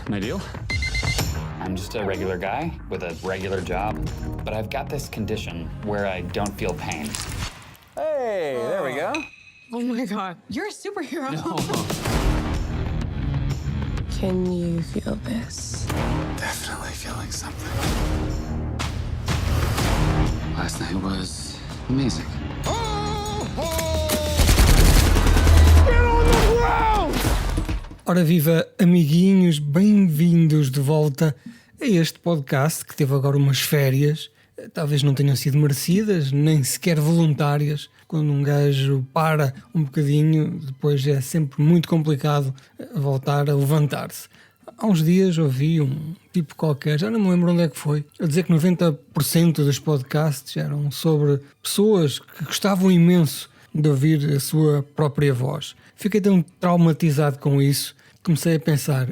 My deal? I'm just a regular guy with a regular job, but I've got this condition where I don't feel pain. Hey, there we go. Oh my God, you're a superhero. Can you feel this? Definitely feeling something. Last night was amazing. Ora viva, amiguinhos, bem-vindos de volta a este podcast que teve agora umas férias. Talvez não tenham sido merecidas, nem sequer voluntárias. Quando um gajo para um bocadinho, depois é sempre muito complicado voltar a levantar-se. Há uns dias ouvi um tipo qualquer, já não me lembro onde é que foi, a dizer que 90% dos podcasts eram sobre pessoas que gostavam imenso de ouvir a sua própria voz. Fiquei tão traumatizado com isso, comecei a pensar,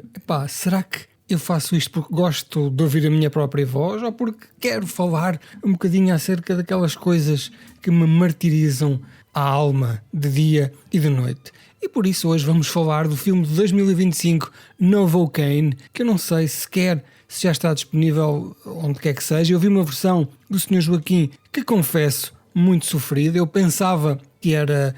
será que eu faço isto porque gosto de ouvir a minha própria voz ou porque quero falar um bocadinho acerca daquelas coisas que me martirizam a alma de dia e de noite? E por isso hoje vamos falar do filme de 2025 Novocaine, que eu não sei sequer se já está disponível onde quer que seja. Eu vi uma versão do Sr. Joaquim que, confesso, muito sofrida. Eu pensava que era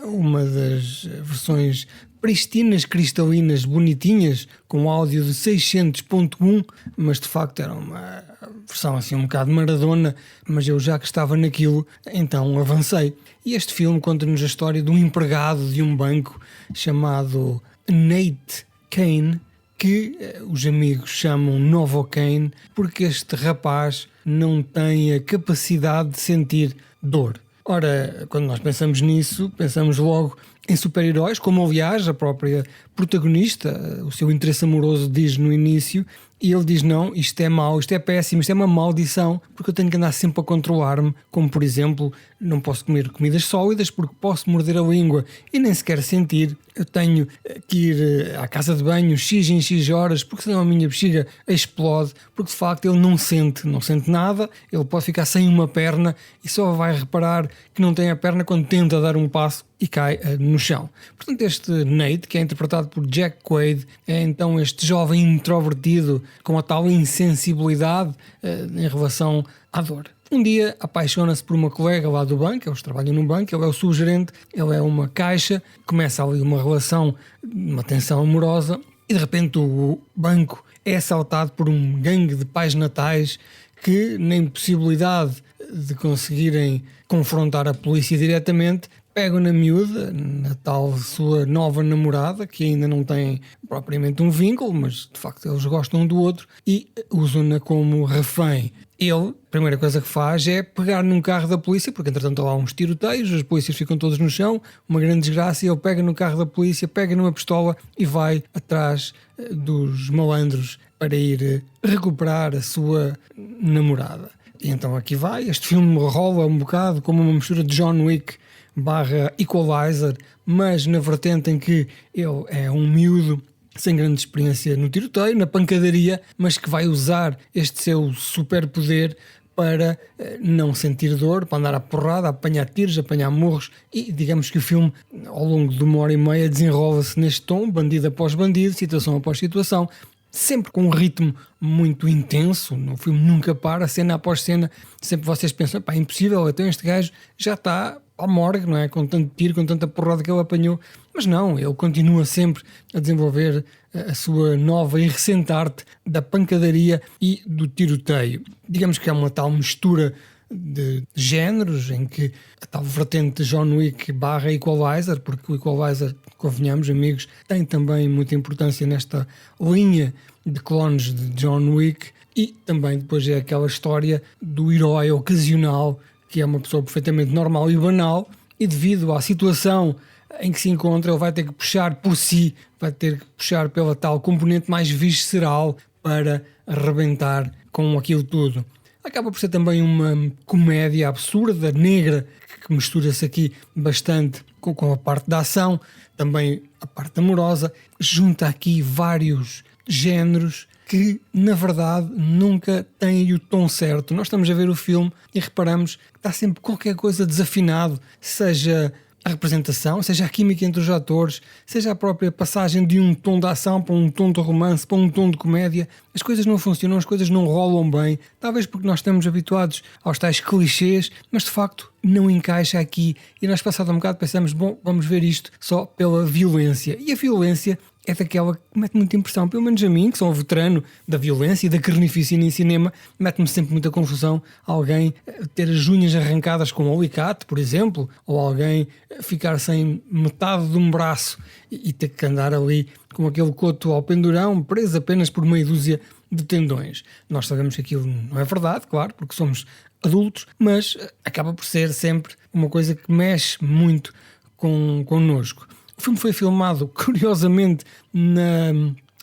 uma das versões pristinas, cristalinas, bonitinhas, com áudio de 600.1, mas de facto era uma versão assim um bocado maradona, mas eu já que estava naquilo, então avancei. E este filme conta-nos a história de um empregado de um banco chamado Nate Kane, que os amigos chamam Novocaine, porque este rapaz não tem a capacidade de sentir dor. Ora, quando nós pensamos nisso, pensamos logo em super-heróis, como aliás a própria protagonista, o seu interesse amoroso diz no início, e ele diz não, isto é mau, isto é péssimo, isto é uma maldição, porque eu tenho que andar sempre a controlar-me, como por exemplo, não posso comer comidas sólidas porque posso morder a língua e nem sequer sentir, eu tenho que ir à casa de banho X em X horas, porque senão a minha bexiga explode, porque de facto ele não sente nada, ele pode ficar sem uma perna e só vai reparar que não tem a perna quando tenta dar um passo e cai no chão. Portanto, este Nate, que é interpretado por Jack Quaid, é então este jovem introvertido com a tal insensibilidade em relação à dor. Um dia apaixona-se por uma colega lá do banco, eles trabalham num banco, ele é o subgerente, ele é uma caixa, começa ali uma relação, uma tensão amorosa e de repente o banco é assaltado por um gangue de pais natais que, na impossibilidade de conseguirem confrontar a polícia diretamente, pegam na miúda, na tal sua nova namorada, que ainda não tem propriamente um vínculo, mas de facto eles gostam um do outro, e usam-na como refém. Ele, a primeira coisa que faz é pegar num carro da polícia, porque entretanto há lá uns tiroteios, as polícias ficam todos no chão, uma grande desgraça, e ele pega no carro da polícia, pega numa pistola e vai atrás dos malandros para ir recuperar a sua namorada. E então aqui vai, este filme rola um bocado como uma mistura de John Wick / Equalizer, mas na vertente em que ele é um miúdo sem grande experiência no tiroteio, na pancadaria, mas que vai usar este seu superpoder para não sentir dor, para andar à porrada, a apanhar tiros, a apanhar murros, e digamos que o filme, ao longo de 1h30, desenrola-se neste tom, bandido após bandido, situação após situação, sempre com um ritmo muito intenso. O filme nunca para, cena após cena, sempre vocês pensam, é impossível, então este gajo já está à morgue, não é? Com tanto tiro, com tanta porrada que ele apanhou, mas não, ele continua sempre a desenvolver a sua nova e recente arte da pancadaria e do tiroteio. Digamos que é uma tal mistura de géneros em que a tal vertente de John Wick / Equalizer, porque o Equalizer, convenhamos amigos, tem também muita importância nesta linha de clones de John Wick, e também depois é aquela história do herói ocasional que é uma pessoa perfeitamente normal e banal, e devido à situação em que se encontra, ele vai ter que puxar por si, vai ter que puxar pela tal componente mais visceral para arrebentar com aquilo tudo. Acaba por ser também uma comédia absurda, negra, que mistura-se aqui bastante com a parte da ação, também a parte amorosa, junta aqui vários géneros que, na verdade, nunca têm o tom certo. Nós estamos a ver o filme e reparamos que está sempre qualquer coisa desafinado, seja a representação, seja a química entre os atores, seja a própria passagem de um tom de ação para um tom de romance, para um tom de comédia, as coisas não funcionam, as coisas não rolam bem, talvez porque nós estamos habituados aos tais clichês, mas de facto não encaixa aqui e nós passado um bocado pensamos, bom, vamos ver isto só pela violência. E a violência é daquela que mete muita impressão, pelo menos a mim, que sou um veterano da violência e da carnificina em cinema, mete-me sempre muita confusão alguém ter as unhas arrancadas com um alicate, por exemplo, ou alguém ficar sem metade de um braço e ter que andar ali com aquele coto ao pendurão, preso apenas por meia dúzia de tendões. Nós sabemos que aquilo não é verdade, claro, porque somos adultos, mas acaba por ser sempre uma coisa que mexe muito connosco. O filme foi filmado, curiosamente, na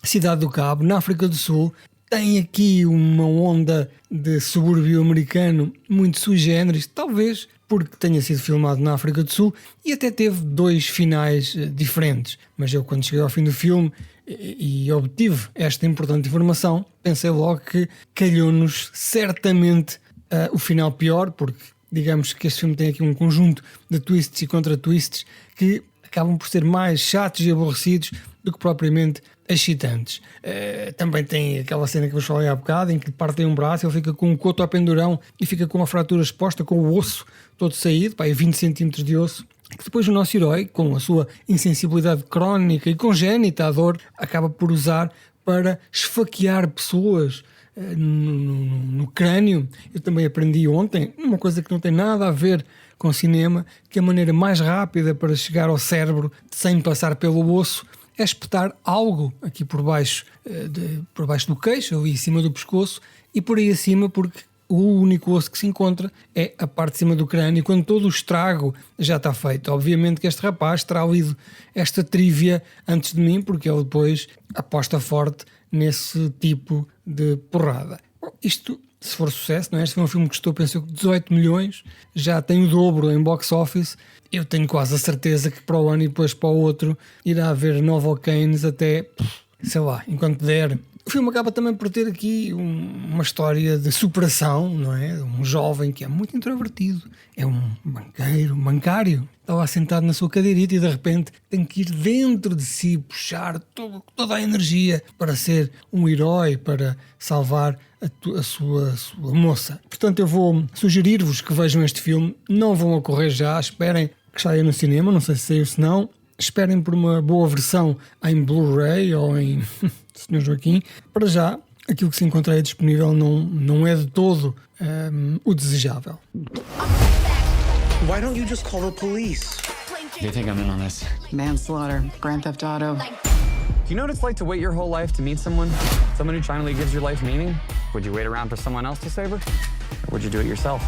Cidade do Cabo, na África do Sul. Tem aqui uma onda de subúrbio americano muito sui generis, talvez porque tenha sido filmado na África do Sul e até teve 2 finais diferentes. Mas eu, quando cheguei ao fim do filme e obtive esta importante informação, pensei logo que calhou-nos certamente o final pior, porque digamos que este filme tem aqui um conjunto de twists e contra-twists que acabam por ser mais chatos e aborrecidos do que propriamente excitantes. Também tem aquela cena que vos falei há bocado, em que partem um braço, ele fica com um coto ao pendurão e fica com a fratura exposta, com o osso todo saído, 20 centímetros de osso, que depois o nosso herói, com a sua insensibilidade crónica e congénita à dor, acaba por usar para esfaquear pessoas no crânio. Eu também aprendi ontem, uma coisa que não tem nada a ver com cinema, que a maneira mais rápida para chegar ao cérebro sem passar pelo osso é espetar algo aqui por baixo do queixo, ali em cima do pescoço e por aí acima, porque o único osso que se encontra é a parte de cima do crânio, quando todo o estrago já está feito. Obviamente que este rapaz terá lido esta trivia antes de mim, porque ele depois aposta forte nesse tipo de porrada. Bom, isto, se for sucesso, não é? Este foi um filme que custou, penso eu, 18 milhões, já tem o dobro em box office. Eu tenho quase a certeza que para o ano e depois para o outro irá haver Novocaines até, sei lá, enquanto der. O filme acaba também por ter aqui uma história de superação, não é? Um jovem que é muito introvertido, é um bancário, está lá sentado na sua cadeirita e de repente tem que ir dentro de si, puxar toda a energia para ser um herói, para salvar a sua moça. Portanto, eu vou sugerir-vos que vejam este filme, não vão a correr já, esperem que saia no cinema, não sei se saiu, se não. Esperem por uma boa versão em Blu-ray ou em Sr. Joaquim. Para já, aquilo que se encontra aí disponível não é de todo o desejável. Why don't you just call the police? Do you think I'm in on this? Manslaughter, Grand Theft Auto. Do you know what it's like to wait your whole life to meet someone? Someone who finally gives your life meaning? Would you wait around for someone else to save her? Or would you do it yourself?